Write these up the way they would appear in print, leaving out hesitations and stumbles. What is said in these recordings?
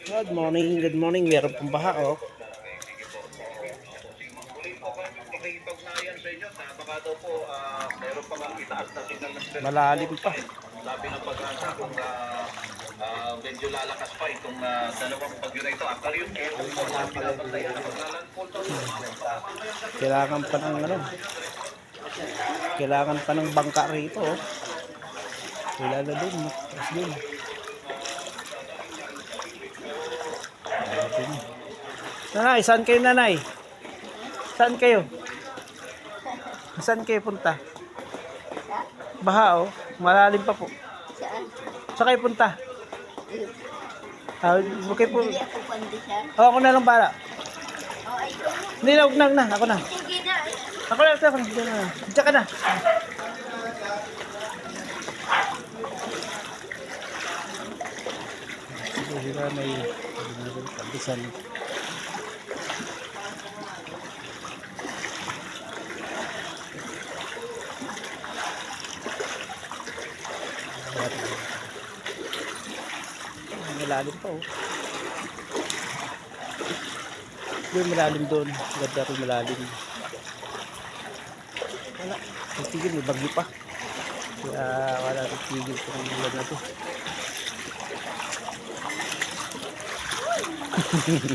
Good morning, good morning. Meron pong baha, oh. Malalim pa. Sabi ng pag-asa kung medyo lalakas pa itong dalawang bagyo na ito. After yun, Kailangan pa ng ano. Kailangan pa ng bangka rito, oh. Wala na din, matras din. Nanay, saan kayo, nanay? Saan kayo? Saan kayo punta? Baha, oh. Malalim pa po. Saan? Saan kayo punta? Okay po. Hindi ako pandesal. Oh, ako na lang para. Oh, ay, ikaw na. Hindi na, huwag na. Ako na. Sige na. Ako na. Diyan ka na. Sila may pandesal. Malalim pa, oh. Doon malalim doon. Ganda rin malalim. Wala. Tigil, may bagyo pa. Kaya wala rin tigil ko ng ulan na to. Thank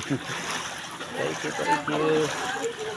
you.